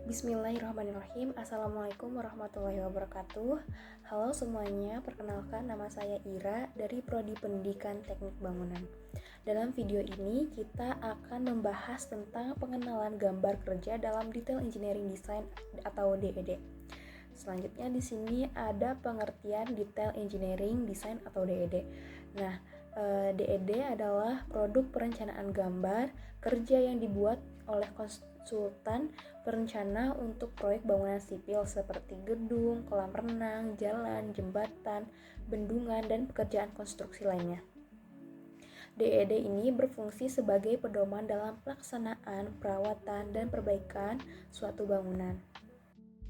Bismillahirrahmanirrahim. Assalamualaikum warahmatullahi wabarakatuh. Halo semuanya, perkenalkan nama saya Ira dari Prodi Pendidikan Teknik Bangunan. Dalam video ini kita akan membahas tentang pengenalan gambar kerja dalam Detail Engineering Design atau DED. Selanjutnya di sini ada pengertian Detail Engineering Design atau DED. Nah, DED adalah produk perencanaan gambar kerja yang dibuat oleh konsultan perencana untuk proyek bangunan sipil seperti gedung, kolam renang, jalan, jembatan, bendungan, dan pekerjaan konstruksi lainnya. DED ini berfungsi sebagai pedoman dalam pelaksanaan, perawatan, dan perbaikan suatu bangunan.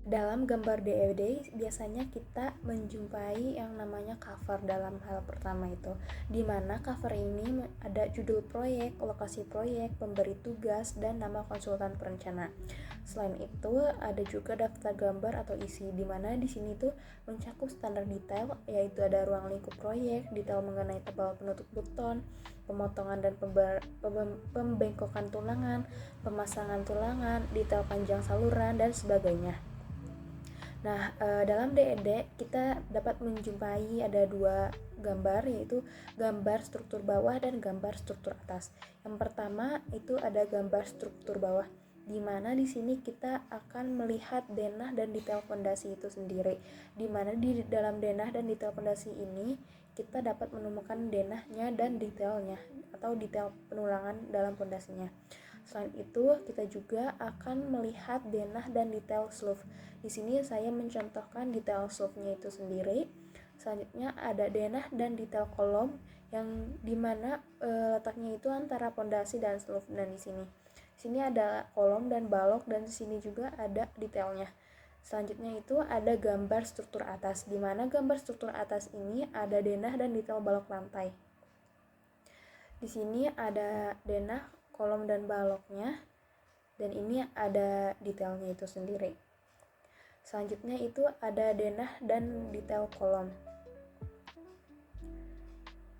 Dalam gambar DED biasanya kita menjumpai yang namanya cover dalam hal pertama itu, di mana cover ini ada judul proyek, lokasi proyek, pemberi tugas, dan nama konsultan perencana. Selain itu ada juga daftar gambar atau isi, di mana di sini tuh mencakup standar detail, yaitu ada ruang lingkup proyek, detail mengenai tebal penutup beton, pemotongan dan pembengkokan tulangan, pemasangan tulangan, detail panjang saluran, dan sebagainya. Nah, dalam DED kita dapat menjumpai ada dua gambar, yaitu gambar struktur bawah dan gambar struktur atas. Yang pertama itu ada gambar struktur bawah, di mana di sini kita akan melihat denah dan detail fondasi itu sendiri. Di mana di dalam denah dan detail fondasi ini kita dapat menemukan denahnya dan detailnya atau detail penulangan dalam fondasinya. Selain itu, kita juga akan melihat denah dan detail slope. Di sini saya mencontohkan detail slope-nya itu sendiri. Selanjutnya ada denah dan detail kolom yang dimana letaknya itu antara fondasi dan slope. Dan di sini ada kolom dan balok, dan di sini juga ada detailnya. Selanjutnya itu ada gambar struktur atas, di mana gambar struktur atas ini ada denah dan detail balok lantai. Di sini ada denah, kolom, dan baloknya, dan ini ada detailnya itu sendiri. Selanjutnya itu ada denah dan detail kolom,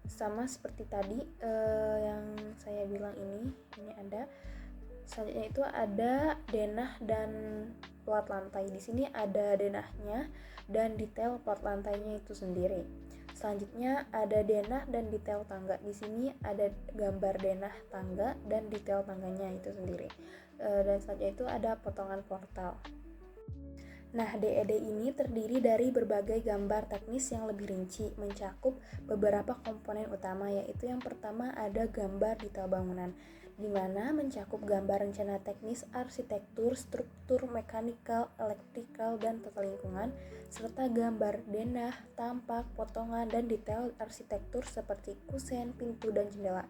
sama seperti tadi yang saya bilang ini ada. Selanjutnya itu ada denah dan plat lantai. Di sini ada denahnya dan detail plat lantainya itu sendiri. Selanjutnya ada denah dan detail tangga. Di sini ada gambar denah tangga dan detail tangganya itu sendiri. Dan selanjutnya itu ada potongan portal. Nah, DED ini terdiri dari berbagai gambar teknis yang lebih rinci, mencakup beberapa komponen utama, yaitu yang pertama ada gambar detail bangunan, di mana mencakup gambar rencana teknis, arsitektur, struktur, mekanikal, elektrikal, dan tata lingkungan, serta gambar denah, tampak, potongan, dan detail arsitektur seperti kusen, pintu, dan jendela.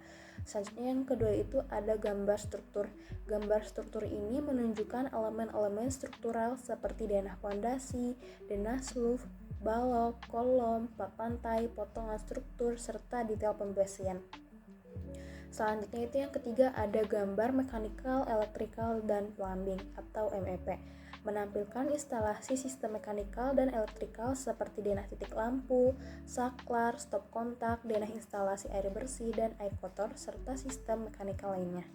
Selanjutnya yang kedua itu ada gambar struktur. Gambar struktur ini menunjukkan elemen-elemen struktural seperti denah fondasi, denah slope, balok, kolom, plat lantai, potongan struktur, serta detail pembersihan. Selanjutnya itu yang ketiga ada gambar mechanical, electrical, dan plumbing atau MEP, menampilkan instalasi sistem mekanikal dan elektrikal seperti denah titik lampu, saklar, stop kontak, denah instalasi air bersih dan air kotor, serta sistem mekanikal lainnya.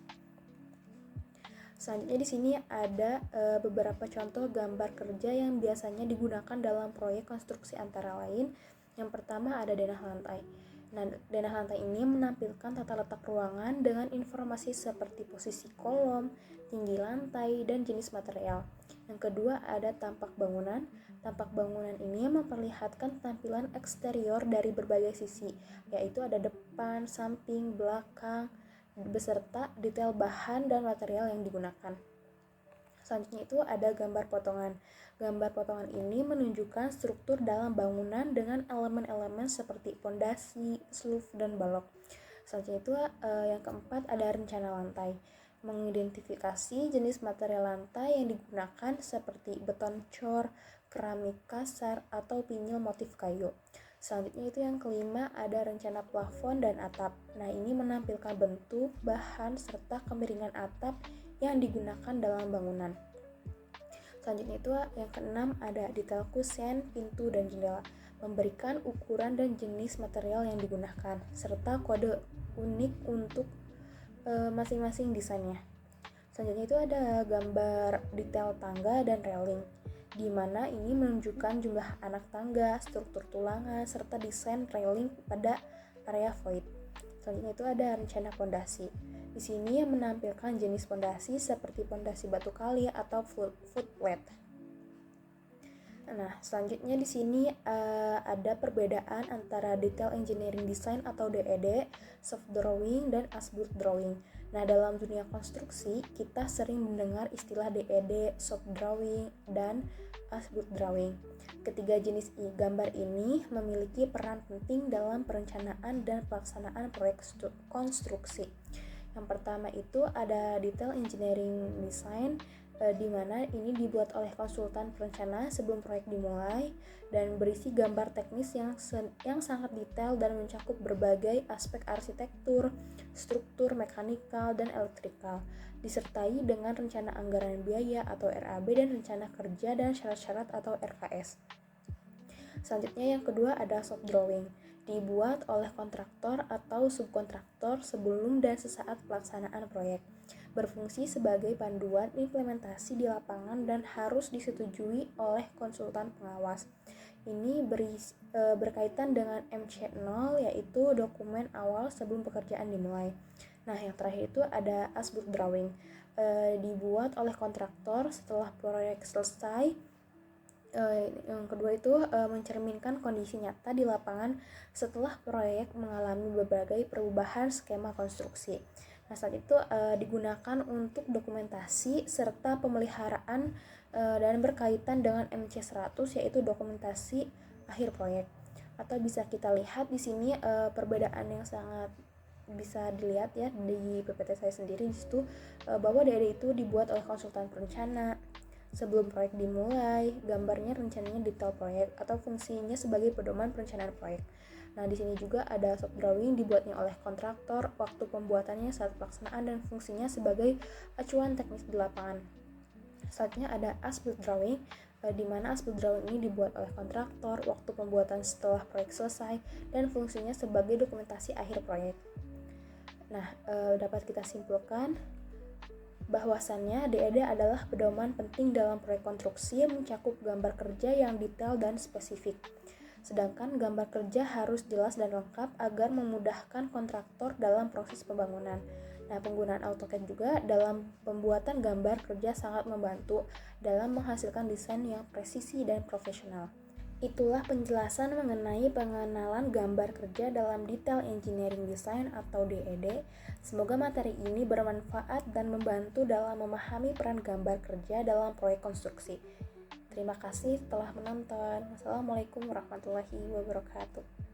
Selanjutnya di sini ada beberapa contoh gambar kerja yang biasanya digunakan dalam proyek konstruksi antara lain. Yang pertama ada denah lantai. Nah, denah lantai ini menampilkan tata letak ruangan dengan informasi seperti posisi kolom, tinggi lantai, dan jenis material. Yang kedua ada tampak bangunan. Tampak bangunan ini memperlihatkan tampilan eksterior dari berbagai sisi, yaitu ada depan, samping, belakang, beserta detail bahan dan material yang digunakan. Selanjutnya itu ada gambar potongan. Gambar potongan ini menunjukkan struktur dalam bangunan dengan elemen-elemen seperti fondasi, slope, dan balok. Selanjutnya itu yang keempat ada rencana lantai. Mengidentifikasi jenis material lantai yang digunakan seperti beton cor, keramik kasar, atau pinyol motif kayu. Selanjutnya itu yang kelima ada rencana plafon dan atap. Nah, ini menampilkan bentuk, bahan, serta kemiringan atap yang digunakan dalam bangunan. Selanjutnya itu yang keenam ada detail kusen, pintu, dan jendela, memberikan ukuran dan jenis material yang digunakan, serta kode unik untuk masing-masing desainnya. Selanjutnya itu ada gambar detail tangga dan railing, di mana ini menunjukkan jumlah anak tangga, struktur tulangan, serta desain railing pada area void. Selanjutnya itu ada rencana pondasi. Di sini yang menampilkan jenis pondasi seperti pondasi batu kali atau footway. Nah, selanjutnya di sini ada perbedaan antara detail engineering design atau DED, soft drawing, dan as-built drawing. Nah, dalam dunia konstruksi, kita sering mendengar istilah DED, soft drawing, dan as-built drawing. Ketiga jenis gambar ini memiliki peran penting dalam perencanaan dan pelaksanaan proyek konstruksi. Yang pertama itu ada detail engineering design, di mana ini dibuat oleh konsultan perencana sebelum proyek dimulai dan berisi gambar teknis yang sangat detail dan mencakup berbagai aspek arsitektur, struktur, mekanikal, dan elektrikal, disertai dengan rencana anggaran biaya atau RAB dan rencana kerja dan syarat-syarat atau RKS. Selanjutnya yang kedua ada soft drawing, dibuat oleh kontraktor atau subkontraktor sebelum dan sesaat pelaksanaan proyek, berfungsi sebagai panduan implementasi di lapangan dan harus disetujui oleh konsultan pengawas. Ini berkaitan dengan MC0, yaitu dokumen awal sebelum pekerjaan dimulai. Nah, yang terakhir itu ada as-built drawing, dibuat oleh kontraktor setelah proyek selesai. Yang kedua itu mencerminkan kondisi nyata di lapangan setelah proyek mengalami berbagai perubahan skema konstruksi. Nah, saat itu digunakan untuk dokumentasi serta pemeliharaan dan berkaitan dengan MC100, yaitu dokumentasi akhir proyek. Atau bisa kita lihat di sini perbedaan yang sangat bisa dilihat ya di PPT saya sendiri di situ, bahwa DED itu dibuat oleh konsultan perencana sebelum proyek dimulai, gambarnya rencananya detail proyek atau fungsinya sebagai pedoman perencanaan proyek. Nah, di sini juga ada soft drawing dibuatnya oleh kontraktor, waktu pembuatannya saat pelaksanaan, dan fungsinya sebagai acuan teknis di lapangan. Selanjutnya ada as-built drawing, di mana as-built drawing ini dibuat oleh kontraktor, waktu pembuatan setelah proyek selesai, dan fungsinya sebagai dokumentasi akhir proyek. Nah, dapat kita simpulkan bahwasannya DED adalah pedoman penting dalam proyek konstruksi yang mencakup gambar kerja yang detail dan spesifik. Sedangkan gambar kerja harus jelas dan lengkap agar memudahkan kontraktor dalam proses pembangunan. Nah, penggunaan AutoCAD juga dalam pembuatan gambar kerja sangat membantu dalam menghasilkan desain yang presisi dan profesional. Itulah penjelasan mengenai pengenalan gambar kerja dalam Detail Engineering Design atau DED. Semoga materi ini bermanfaat dan membantu dalam memahami peran gambar kerja dalam proyek konstruksi. Terima kasih telah menonton. Wassalamualaikum warahmatullahi wabarakatuh.